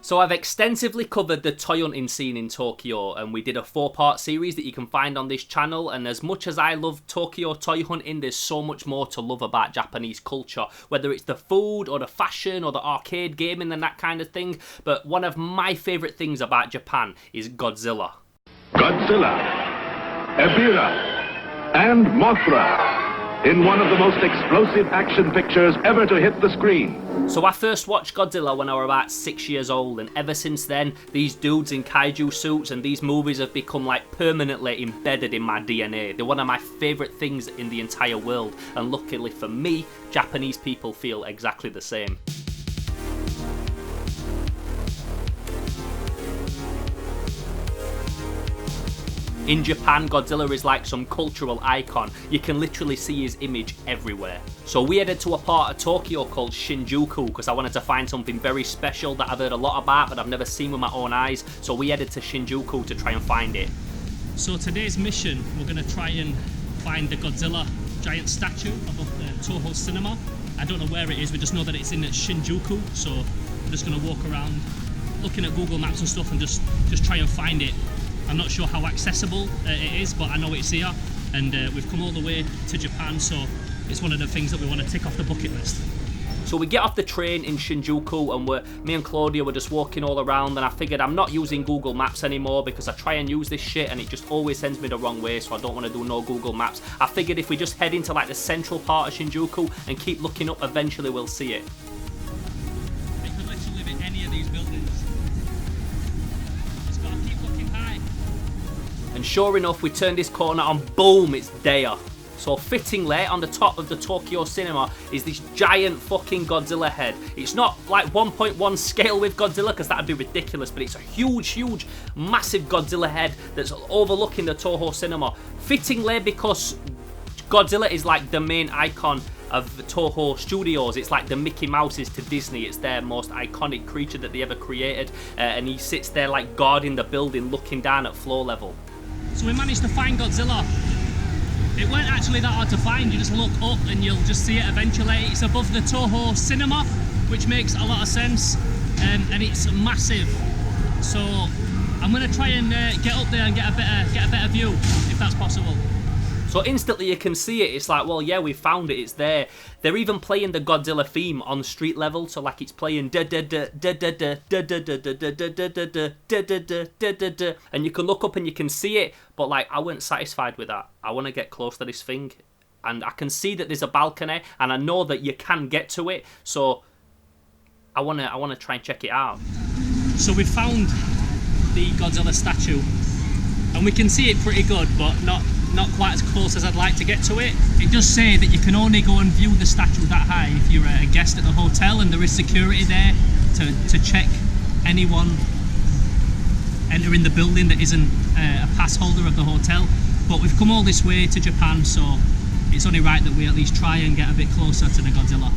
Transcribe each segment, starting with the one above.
So I've extensively covered the toy hunting scene in Tokyo, and we did a 4-part series that you can find on this channel. And as much as I love Tokyo toy hunting, there's so much more to love about Japanese culture, whether it's the food or the fashion or the arcade gaming and that kind of thing. But one of my favourite things about Japan is Godzilla. Godzilla, Ebirah, and Mothra in one of the most explosive action pictures ever to hit the screen. So I first watched Godzilla when I was about 6 years old, and ever since then, these dudes in kaiju suits and these movies have become like permanently embedded in my DNA. They're one of my favourite things in the entire world, and luckily for me, Japanese people feel exactly the same. In Japan, Godzilla is like some cultural icon. You can literally see his image everywhere. So we headed to a part of Tokyo called Shinjuku because I wanted to find something very special that I've heard a lot about but I've never seen with my own eyes. So we headed to Shinjuku to try and find it. So today's mission, we're going to try and find the Godzilla giant statue above the Toho cinema. I don't know where it is, we just know that it's in Shinjuku. So I'm just going to walk around looking at Google Maps and stuff and just try and find it. I'm not sure how accessible it is, but I know it's here, and we've come all the way to Japan, so it's one of the things that we want to tick off the bucket list. So we get off the train in Shinjuku, and me and Claudia were just walking all around, and I figured I'm not using Google Maps anymore because I try and use this shit and it just always sends me the wrong way, so I don't want to do no Google Maps. I figured if we just head into like the central part of Shinjuku and keep looking up, eventually we'll see it. It could literally be any of these buildings. Just gotta keep looking high. And sure enough, we turned this corner and boom, it's there. So fittingly, on the top of the Tokyo cinema is this giant fucking Godzilla head. It's not like 1.1 scale with Godzilla because that'd be ridiculous, but it's a huge, massive Godzilla head that's overlooking the Toho cinema. Fittingly because Godzilla is like the main icon of the Toho Studios. It's like the Mickey Mouses to Disney. It's their most iconic creature that they ever created, and he sits there like guarding the building, looking down at floor level. So we managed to find Godzilla. It weren't actually that hard to find. You just look up and you'll just see it eventually. It's above the Toho cinema, which makes a lot of sense, and it's massive. So I'm gonna try and get up there and get a better view, if that's possible. So instantly you can see it. It's like, well, yeah, we found it. It's there. They're even playing the Godzilla theme on street level. So like it's playing da da da da da da da da da da da da da da da da da da, and you can look up and you can see it. But like, I weren't satisfied with that. I want to get close to this thing, and I can see that there's a balcony, and I know that you can get to it. So I wanna try and check it out. So we found the Godzilla statue, and we can see it pretty good, but not quite as close as I'd like to get to it. It does say that you can only go and view the statue that high if you're a guest at the hotel, and there is security there to check anyone entering the building that isn't a pass holder of the hotel. But we've come all this way to Japan, so it's only right that we at least try and get a bit closer to the Godzilla.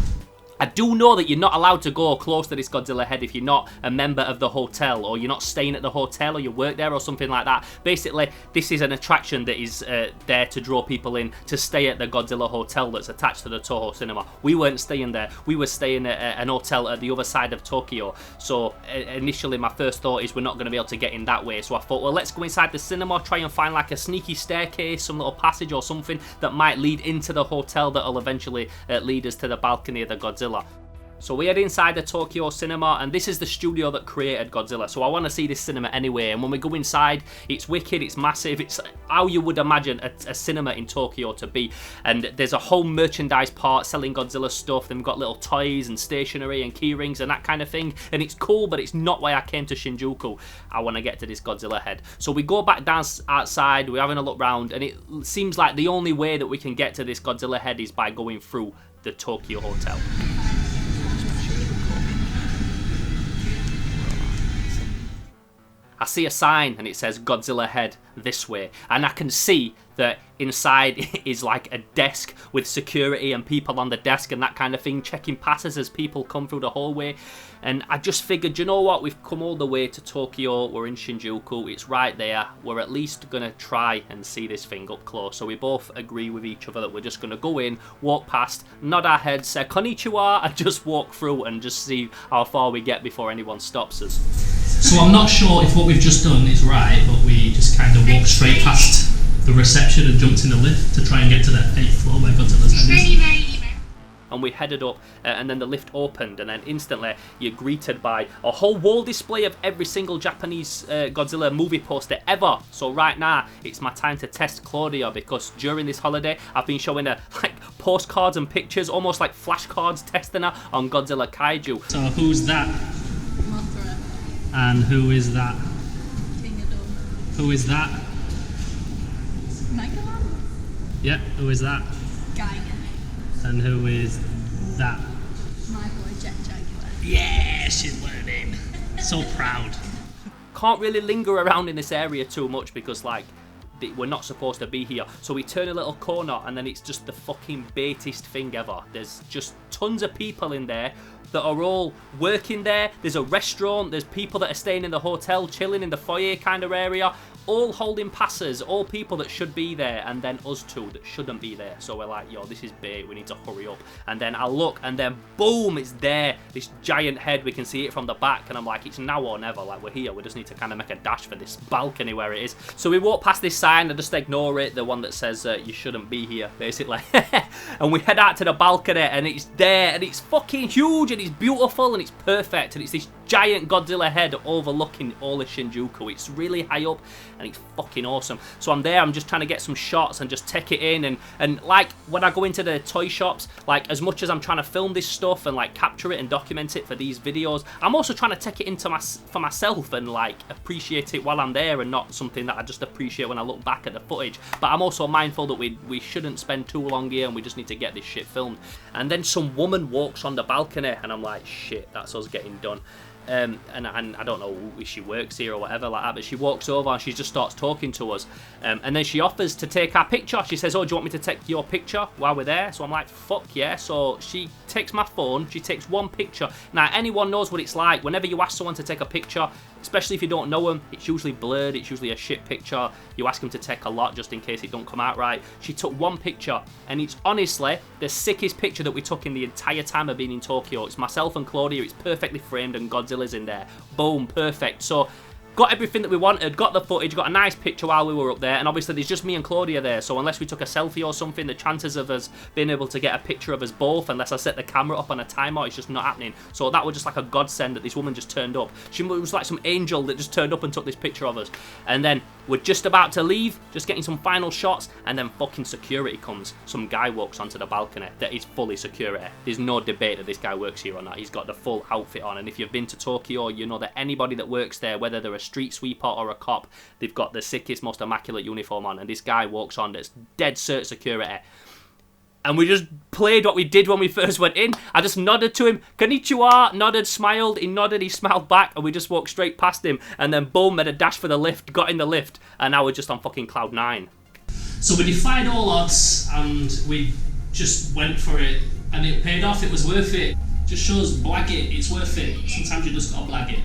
I do know that you're not allowed to go close to this Godzilla head if you're not a member of the hotel, or you're not staying at the hotel, or you work there or something like that. Basically, this is an attraction that is there to draw people in to stay at the Godzilla hotel that's attached to the Toho cinema. We weren't staying there. We were staying at an hotel at the other side of Tokyo. So initially my first thought is we're not going to be able to get in that way. So I thought, well, let's go inside the cinema, try and find like a sneaky staircase, some little passage or something that might lead into the hotel that'll eventually lead us to the balcony of the Godzilla. So we head inside the Tokyo cinema, and this is the studio that created Godzilla. So I want to see this cinema anyway, and when we go inside, it's wicked, it's massive, it's how you would imagine a cinema in Tokyo to be. And there's a whole merchandise part selling Godzilla stuff. Then we've got little toys and stationery and key rings and that kind of thing, and it's cool, but it's not why I came to Shinjuku. I want to get to this Godzilla head. So we go back down outside, we're having a look round, and it seems like the only way that we can get to this Godzilla head is by going through the Tokyo hotel. I see a sign and it says Godzilla head this way, and I can see that inside is like a desk with security and people on the desk and that kind of thing, checking passes as people come through the hallway. And I just figured, you know what, we've come all the way to Tokyo, we're in Shinjuku, it's right there, we're at least going to try and see this thing up close. So we both agree with each other that we're just going to go in, walk past, nod our heads, say konnichiwa, and just walk through and just see how far we get before anyone stops us. So I'm not sure if what we've just done is right, but we just kind of walked straight past the reception and jumped in the lift to try and get to the 8th floor where Godzilla's head is. And we headed up, and then the lift opened, and then instantly you're greeted by a whole wall display of every single Japanese Godzilla movie poster ever. So right now, it's my time to test Claudia, because during this holiday, I've been showing her like postcards and pictures, almost like flashcards, testing her on Godzilla Kaiju. So who's that? Mothra. And who is that? Ghidorah. Who is that? Mechagodzilla. Yeah, who is that? Geiger. And who is that? My boy Jet Jaguar. Yeah, she's learning. So proud. Can't really linger around in this area too much because like we're not supposed to be here. So we turn a little corner and then it's just the fucking baitest thing ever. There's just tons of people in there that are all working there. There's a restaurant, there's people that are staying in the hotel, chilling in the foyer kind of area, all holding passes, all people that should be there, and then us two that shouldn't be there. So we're like, yo, this is bait, we need to hurry up. And then I look, and then boom, it's there, this giant head, we can see it from the back, and I'm like, it's now or never, like we're here, we just need to kind of make a dash for this balcony where it is. So we walk past this sign and just ignore it, the one that says you shouldn't be here, basically. And we head out to the balcony, and it's there, and it's fucking huge, and it's beautiful, and it's perfect, and it's this giant Godzilla head overlooking all of Shinjuku. It's really high up, and it's fucking awesome. So I'm there, I'm just trying to get some shots and just take it in, and like when I go into the toy shops, like as much as I'm trying to film this stuff and like capture it and document it for these videos, I'm also trying to take it into for myself and like appreciate it while I'm there, and not something that I just appreciate when I look back at the footage. But I'm also mindful that we shouldn't spend too long here, and we just need to get this shit filmed. And then some woman walks on the balcony, and I'm like, shit, that's us getting done. And I don't know if she works here or whatever like that, but she walks over and she just starts talking to us, and then she offers to take our picture. She says, oh, do you want me to take your picture while we're there? So I'm like, fuck yeah. So she takes my phone, she takes one picture. Now anyone knows what it's like whenever you ask someone to take a picture, especially if you don't know them, it's usually blurred, it's usually a shit picture. You ask them to take a lot just in case it don't come out right. She took one picture, and it's honestly the sickest picture that we took in the entire time of being in Tokyo. It's myself and Claudia, it's perfectly framed, and Godzilla's in there. Boom, perfect. So got everything that we wanted, got the footage, got a nice picture while we were up there, and obviously there's just me and Claudia there, so unless we took a selfie or something, the chances of us being able to get a picture of us both, unless I set the camera up on a timer, it's just not happening. So that was just like a godsend that this woman just turned up. She was like some angel that just turned up and took this picture of us. And then we're just about to leave, just getting some final shots, and then fucking security comes. Some guy walks onto the balcony that is fully security. There's no debate that this guy works here or not. He's got the full outfit on, and if you've been to Tokyo, you know that anybody that works there, whether they're a street sweeper or a cop, they've got the sickest, most immaculate uniform on, and this guy walks on that's dead cert security. And we just played what we did when we first went in. I just nodded to him, konnichiwa, nodded, smiled, he nodded, he smiled back, and we just walked straight past him, and then boom, made a dash for the lift, got in the lift, and now we're just on fucking cloud 9. So we defied all odds, and we just went for it, and it paid off, it was worth it. Just shows, blag it, it's worth it. Sometimes you just gotta blag it.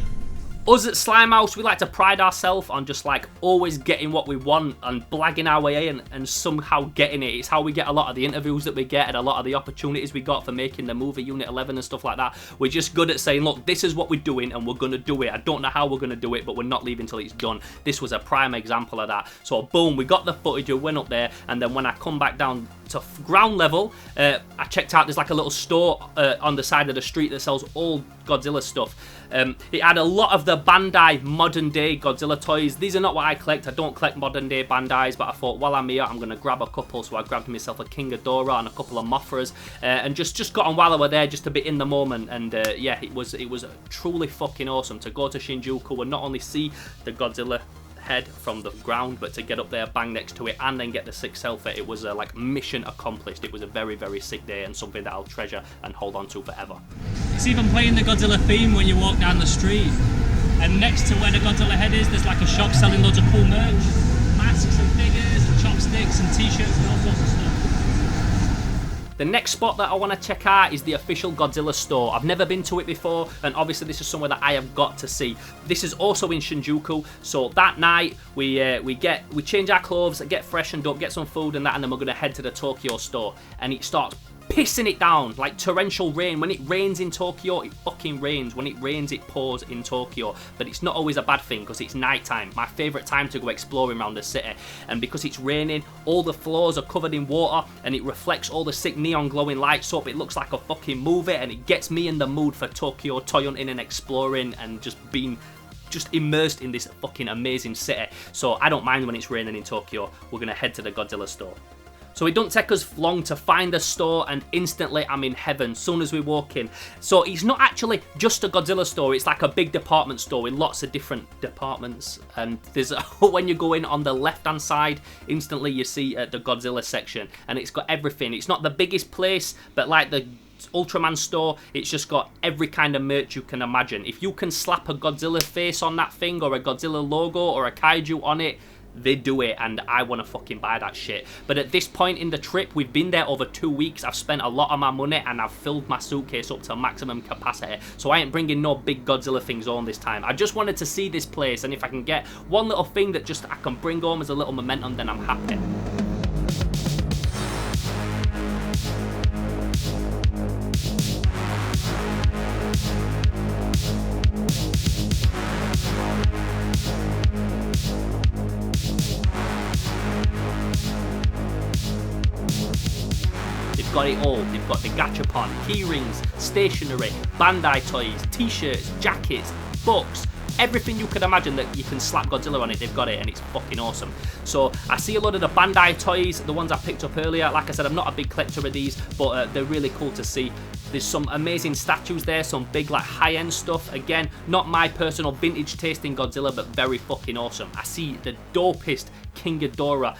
Us at Slime House, we like to pride ourselves on just like always getting what we want and blagging our way in and somehow getting it. It's how we get a lot of the interviews that we get and a lot of the opportunities we got for making the movie Unit 11 and stuff like that. We're just good at saying, look, this is what we're doing and we're going to do it. I don't know how we're going to do it, but we're not leaving until it's done. This was a prime example of that. So boom, we got the footage, we went up there, and then when I come back down to ground level, I checked out, there's like a little store on the side of the street that sells all Godzilla stuff. It had a lot of the Bandai modern day Godzilla toys. These are not what I collect. I don't collect modern day Bandais, but I thought while I'm here I'm going to grab a couple, so I grabbed myself a King Ghidorah and a couple of Mothras, and just got on while I were there, just a bit in the moment. And yeah, it was truly fucking awesome to go to Shinjuku and not only see the Godzilla head from the ground, but to get up there, bang next to it, and then get the sick selfie. It was like mission accomplished. It was a very, very sick day and something that I'll treasure and hold on to forever. It's even playing the Godzilla theme when you walk down the street, and next to where the Godzilla head is, there's like a shop selling loads of cool merch. masks and figures and chopsticks and t-shirts and all sorts of stuff. The next spot that I want to check out is the official Godzilla store. I've never been to it before, and obviously this is somewhere that I have got to see. This is also in Shinjuku, so that night we change our clothes, get freshened up, get some food and that, and then we're going to head to the Tokyo store. And it starts pissing it down like torrential rain. When it rains in Tokyo, it fucking rains. When it rains, it pours in Tokyo. But it's not always a bad thing because it's night time, my favourite time to go exploring around the city. And because it's raining, all the floors are covered in water and it reflects all the sick neon glowing lights up. It looks like a fucking movie, and it gets me in the mood for Tokyo toy hunting and exploring and just being immersed in this fucking amazing city. So I don't mind when it's raining in Tokyo. We're gonna head to the Godzilla store. So it don't take us long to find the store, and instantly I'm in heaven soon as we walk in. So it's not actually just a Godzilla store, it's like a big department store with lots of different departments. And there's when you go in on the left hand side, instantly you see the Godzilla section, and it's got everything. It's not the biggest place, but like the Ultraman store, it's just got every kind of merch you can imagine. If you can slap a Godzilla face on that thing, or a Godzilla logo, or a kaiju on it, they do it, and I want to fucking buy that shit. But at this point in the trip, we've been there over 2 weeks. I've spent a lot of my money and I've filled my suitcase up to maximum capacity. So I ain't bringing no big Godzilla things home this time. I just wanted to see this place, and if I can get one little thing that just I can bring home as a little momentum, then I'm happy. Got it all. They've got the gashapon, keyrings, stationery, Bandai Toys, t-shirts, jackets, books, everything you could imagine that you can slap Godzilla on it, they've got it, and it's fucking awesome. So I see a lot of the Bandai Toys, the ones I picked up earlier. Like I said, I'm not a big collector of these, but they're really cool to see. There's some amazing statues there, some big like high-end stuff. Again, not my personal vintage taste in Godzilla, but very fucking awesome. I see the dopest King Ghidorah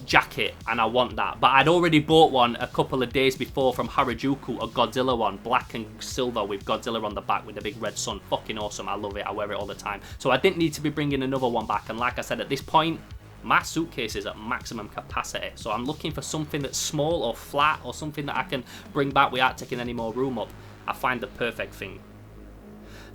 jacket, and I want that. But I'd already bought one a couple of days before from Harajuku, a Godzilla one, black and silver with Godzilla on the back with the big red sun. Fucking awesome. I love it. I wear it all the time. So I didn't need to be bringing another one back. And like I said, at this point, my suitcase is at maximum capacity. So I'm looking for something that's small or flat, or something that I can bring back without taking any more room up. I find the perfect thing.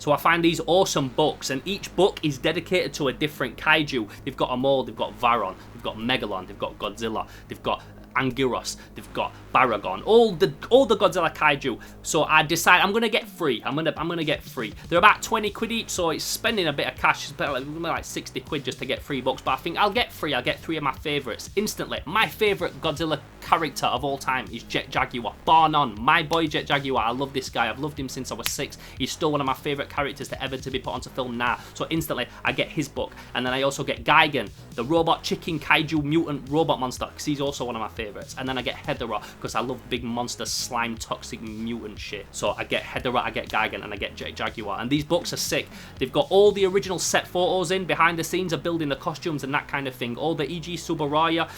So I find these awesome books, and each book is dedicated to a different kaiju. They've got them all. They've got Varon, they've got Megalon, they've got Godzilla, they've got Anguirus, they've got Baragon, all the Godzilla kaiju. So I decide I'm gonna get three. I'm gonna get three. They're about 20 quid each, so it's spending a bit of cash. It's like 60 quid just to get 3 books. But I think I'll get 3. I'll get 3 of my favourites instantly. My favourite Godzilla character of all time is Jet Jaguar, bar none. My boy Jet Jaguar. I love this guy. I've loved him since I was 6. He's still one of my favourite characters to ever to be put onto film now. So instantly I get his book, and then I also get Gigan, the robot chicken kaiju mutant robot monster, because he's also one of my favourites. And then I get Hedorah, because I love big monster slime toxic mutant shit. So I get Hedorah, I get Gigan, and I get Jet Jaguar. And these books are sick. They've got all the original set photos in, behind the scenes of building the costumes and that kind of thing. All the E.G. Tsuburaya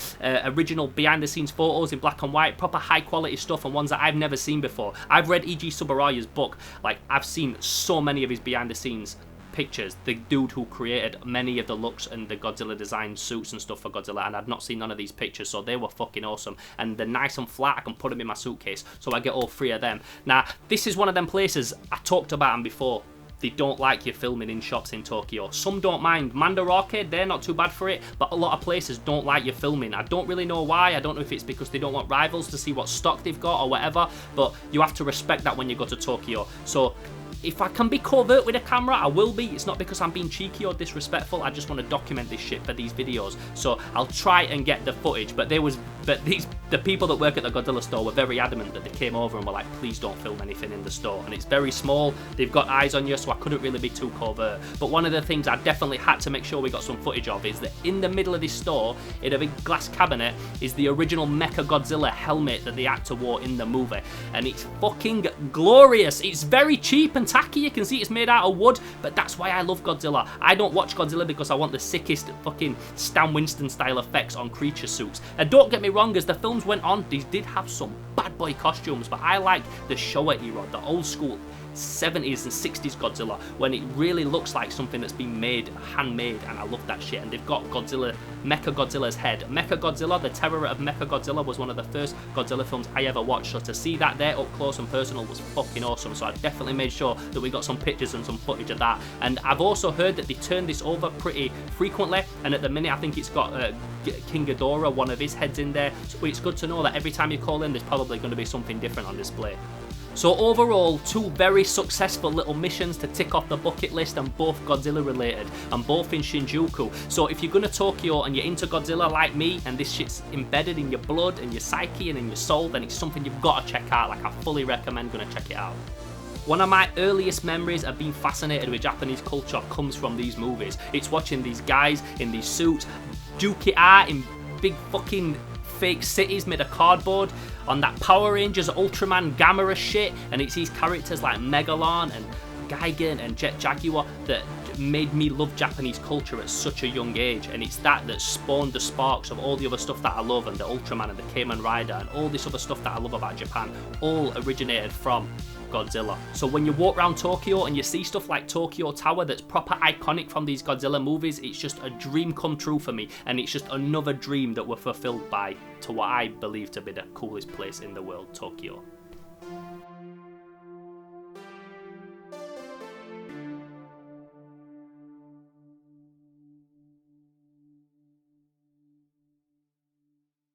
original behind the scenes photos in black and white, proper high quality stuff, and ones that I've never seen before. I've read E.G. Tsuburaya's book. Like, I've seen so many of his behind the scenes pictures. The dude who created many of the looks and the Godzilla design suits and stuff for Godzilla, and I'd not seen none of these pictures, so they were fucking awesome. And they're nice and flat. I can put them in my suitcase, so I get all 3 of them. Now, this is one of them places I talked about them before. They don't like you filming in shops in Tokyo. Some don't mind. Mandarake, they're not too bad for it, but a lot of places don't like you filming. I don't really know why. I don't know if it's because they don't want rivals to see what stock they've got or whatever, but you have to respect that when you go to Tokyo. So if I can be covert with a camera, I will be. It's not because I'm being cheeky or disrespectful. I just want to document this shit for these videos. So I'll try and get the footage. But the people that work at the Godzilla store were very adamant that they came over and were like, please don't film anything in the store. And it's very small. They've got eyes on you, so I couldn't really be too covert. But one of the things I definitely had to make sure we got some footage of is that in the middle of this store, in a big glass cabinet, is the original Mechagodzilla helmet that the actor wore in the movie. And it's fucking glorious. It's very cheap and tacky. You can see it's made out of wood, but that's why I love Godzilla. I don't watch Godzilla because I want the sickest fucking Stan Winston style effects on creature suits. And don't get me wrong, as the films went on, these did have some bad boy costumes, but I like the Showa era, the old school 70s and 60s Godzilla, when it really looks like something that's been made, handmade, and I love that shit. And they've got Mechagodzilla's head. Mechagodzilla, the Terror of Mechagodzilla, was one of the first Godzilla films I ever watched, so to see that there up close and personal was fucking awesome. So I definitely made sure that we got some pictures and some footage of that. And I've also heard that they turn this over pretty frequently, and at the minute I think it's got King Ghidorah, one of his heads in there, so it's good to know that every time you call in there's probably going to be something different on display. So overall, 2 very successful little missions to tick off the bucket list, and both Godzilla related, and both in Shinjuku. So if you're going to Tokyo and you're into Godzilla like me, and this shit's embedded in your blood and your psyche and in your soul, then it's something you've got to check out. Like, I fully recommend going to check it out. One of my earliest memories of being fascinated with Japanese culture comes from these movies. It's watching these guys in these suits duke it out in big fucking fake cities made of cardboard on that Power Rangers, Ultraman, Gamera shit, and it's these characters like Megalon and Gigan and Jet Jaguar that made me love Japanese culture at such a young age, and it's that spawned the sparks of all the other stuff that I love, and the Ultraman and the Kamen Rider and all this other stuff that I love about Japan, all originated from Godzilla. So when you walk around Tokyo and you see stuff like Tokyo Tower that's proper iconic from these Godzilla movies, it's just a dream come true for me, and it's just another dream that we're fulfilled to what I believe to be the coolest place in the world, Tokyo.